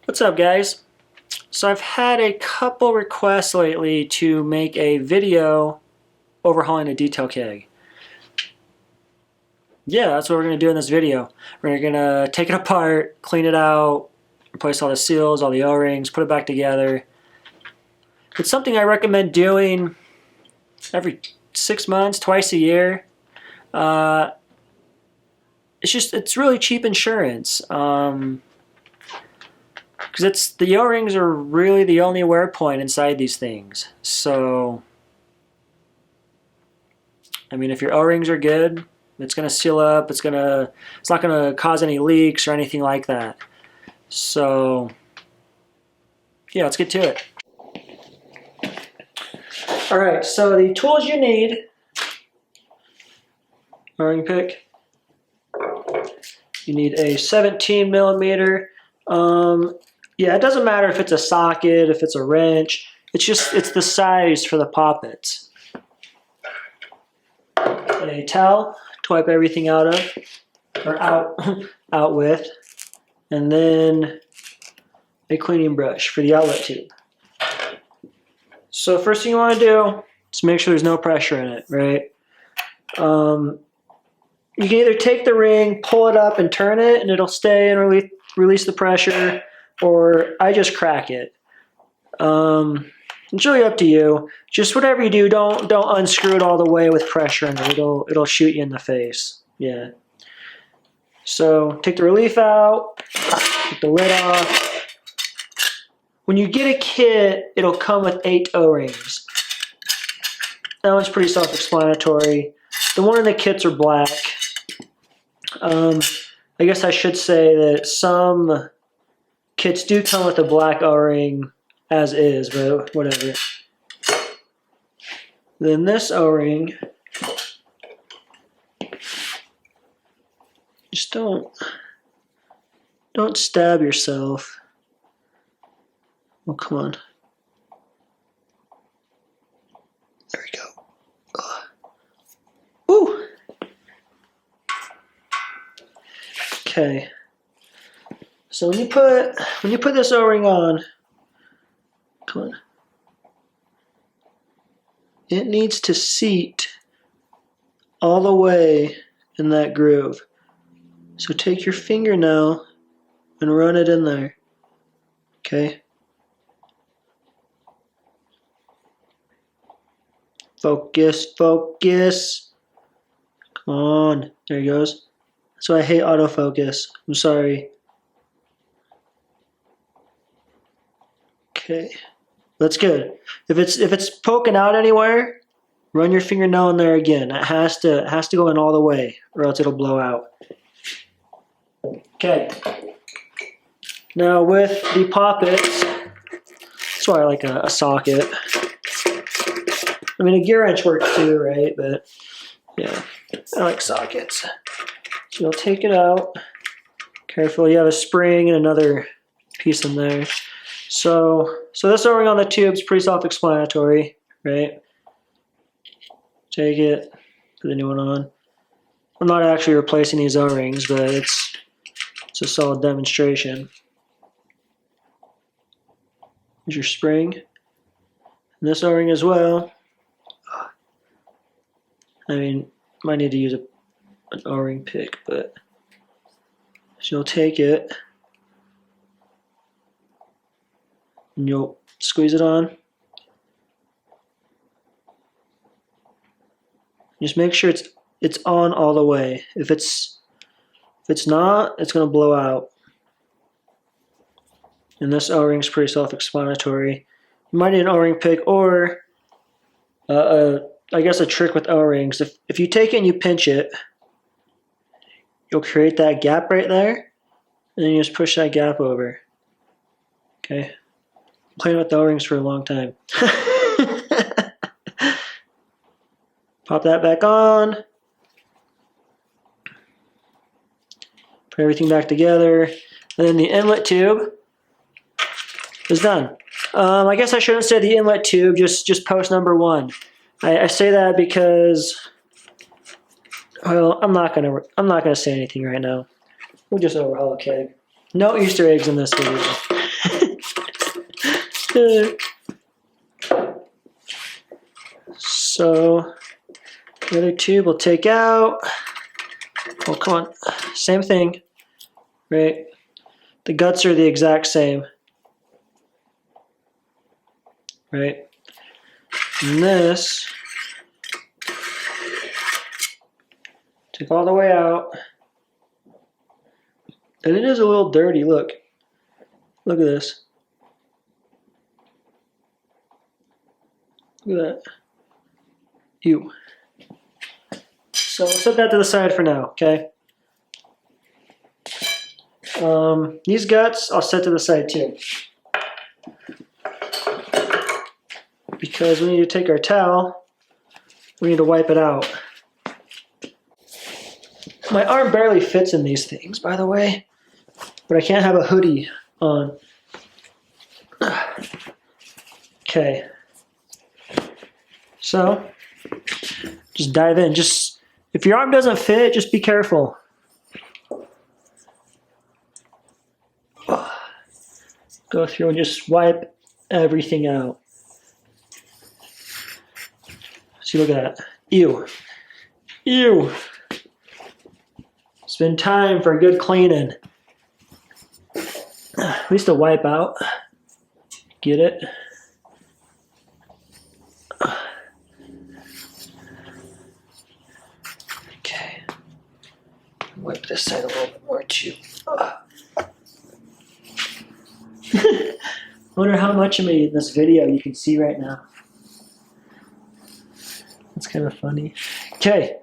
What's up, guys? So I've had a couple requests lately to make a video overhauling a Detail Keg. Yeah, that's what we're going to do in this video. We're going to take it apart, clean it out, replace all the seals, all the O-rings, put it back together. It's something I recommend doing every 6 months, twice a year. It's really cheap insurance. Because the O-rings are really the only wear point inside these things. So, I mean, if your O-rings are good, it's gonna seal up. It's not gonna cause any leaks or anything like that. So, yeah, let's get to it. All right. So the tools you need: O-ring pick. You need a 17 millimeter. Yeah, it doesn't matter if it's a socket, if it's a wrench. It's the size for the poppets. A towel to wipe everything out of, or out with, and then a cleaning brush for the outlet tube. So first thing you want to do is make sure there's no pressure in it, right? You can either take the ring, pull it up, and turn it, and it'll stay and release the pressure, or I just crack it. It's really up to you. Just whatever you do, don't unscrew it all the way with pressure in it. It'll shoot you in the face. Yeah. So take the relief out, take the lid off. When you get a kit, it'll come with 8 O-rings. That one's pretty self-explanatory. The one in the kits are black. I guess I should say that some kits do come with a black O-ring as is, but whatever. Then this O-ring, just don't stab yourself. Oh, come on. There we go. Ooh. Okay. So when you put this O-ring on, come on, it needs to seat all the way in that groove. So take your finger now and run it in there. Okay. Focus, focus. Come on. There he goes. So I hate autofocus. I'm sorry. Okay, that's good. If it's poking out anywhere, run your fingernail in there again. It has to go in all the way, or else it'll blow out. Okay. Now with the poppets, that's why I like a socket. I mean, a gear wrench works too, right? But yeah, I like sockets. So you'll take it out. Careful, you have a spring and another piece in there. So this O-ring on the tube is pretty self-explanatory, right? Take it, put the new one on. I'm not actually replacing these O-rings, but it's a solid demonstration. Here's your spring. And this O-ring as well. I mean, might need to use an O-ring pick, but so you'll take it and you'll squeeze it on. Just make sure it's on all the way. If it's not, it's gonna blow out. And this O-ring's pretty self-explanatory. You might need an O-ring pick, or I guess a trick with O-rings. If you take it and you pinch it, you'll create that gap right there, and then you just push that gap over. Okay. I'm playing with the O-rings for a long time. Pop that back on. Put everything back together. And then the inlet tube is done. I guess I shouldn't say the inlet tube, just post number 1. I say that because, well, I'm not gonna say anything right now. We'll just overhaul a keg. No Easter eggs in this video. So the other tube we'll take out. Oh, come on. Same thing, right? The guts are the exact same, right? And this, take all the way out. And it is a little dirty, look. Look at this. Look at that. Ew. So we'll set that to the side for now, okay? These guts I'll set to the side too. Because we need to take our towel, we need to wipe it out. My arm barely fits in these things, by the way, but I can't have a hoodie on. Okay. So, just dive in. Just, if your arm doesn't fit, just be careful. Go through and just wipe everything out. See, look at that. Ew. Ew. It's been time for a good cleaning. At least to wipe out. Get it? Okay. Wipe this side a little bit more too. I wonder how much of me in this video you can see right now. That's kind of funny. Okay.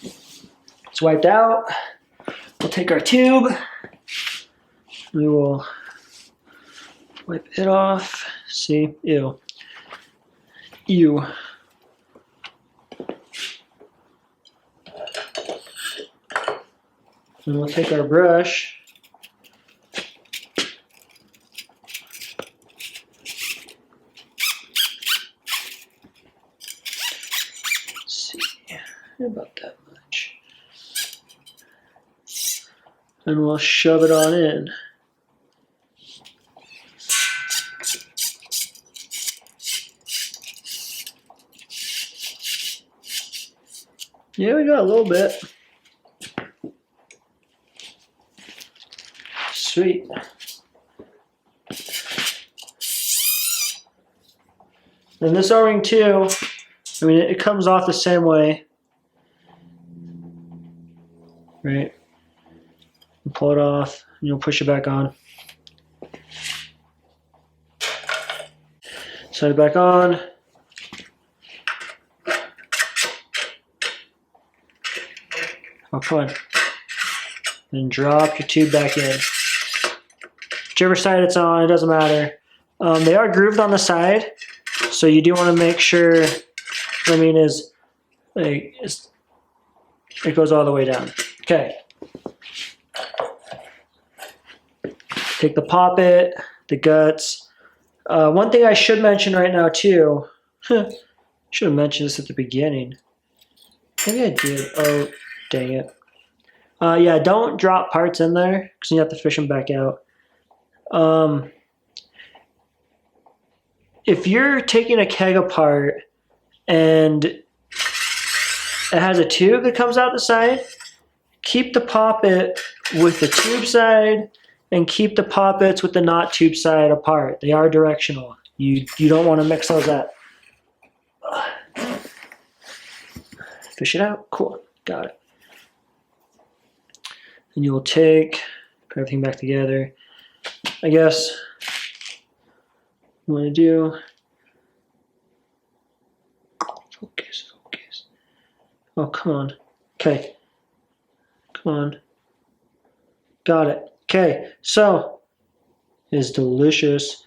It's wiped out. We'll take our tube. We will wipe it off. See? Ew. Ew. And we'll take our brush. About that much. And we'll shove it on in. Yeah, we got a little bit. Sweet. And this O-ring too, I mean, it comes off the same way. Right? You pull it off, and you'll push it back on. Set it back on. Oh, come on. Then drop your tube back in. Whichever side it's on, it doesn't matter. They are grooved on the side, so you do want to make sure, what I mean is, like, it goes all the way down. Okay. Take the poppet, the guts. One thing I should mention right now too, should have mentioned this at the beginning. Maybe I did. Oh, dang it. Yeah, don't drop parts in there because you have to fish them back out. If you're taking a keg apart and it has a tube that comes out the side, keep the poppet with the tube side and keep the poppets with the not tube side apart. They are directional. You don't want to mix those up. Fish it out. Cool. Got it. And you'll take, put everything back together. I guess what I'm going to do, focus. Oh, come on. Okay. Come on. Got it. Okay, so it's delicious.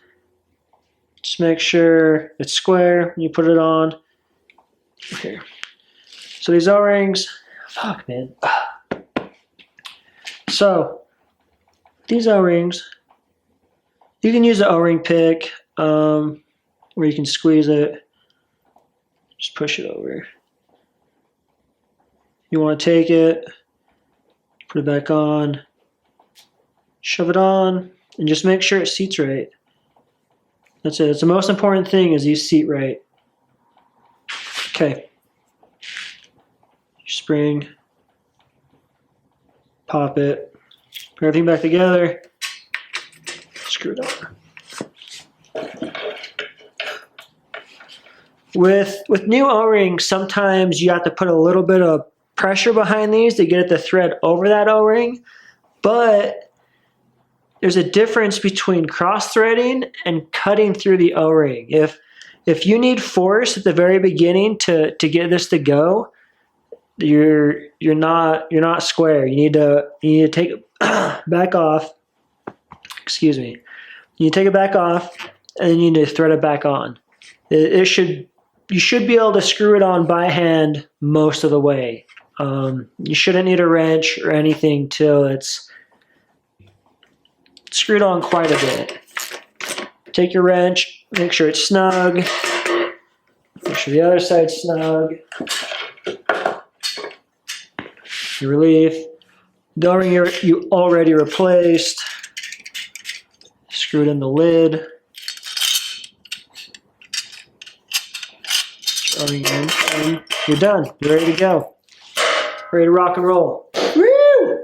Just make sure it's square when you put it on. Okay. So these O-rings, fuck man. So these O-rings, you can use the O-ring pick where you can squeeze it. Just push it over. You want to take it, put it back on, shove it on, and just make sure it seats right. That's it. It's the most important thing is you seat right. Okay. Spring. Pop it. Put everything back together. Screw it on. With new O-rings, sometimes you have to put a little bit of pressure behind these to get the thread over that O-ring, but there's a difference between cross-threading and cutting through the O-ring. If you need force at the very beginning to get this to go, you're not square. You need to take it back off. Excuse me. You take it back off, and then you need to thread it back on. You should be able to screw it on by hand most of the way. You shouldn't need a wrench or anything till it's screwed on quite a bit. Take your wrench, make sure it's snug. Make sure the other side's snug. Your relief. The O-ring you already replaced. Screw it in the lid. O-ring in, and you're done. You're ready to go. Ready to rock and roll. Woo!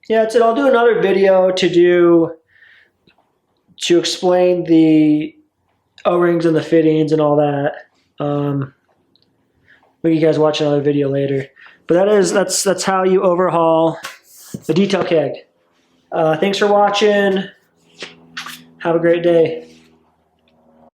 Yeah, that's it. I'll do another video to explain the O-rings and the fittings and all that. Maybe you guys watch another video later. But that's how you overhaul the Detail Keg. Thanks for watching. Have a great day.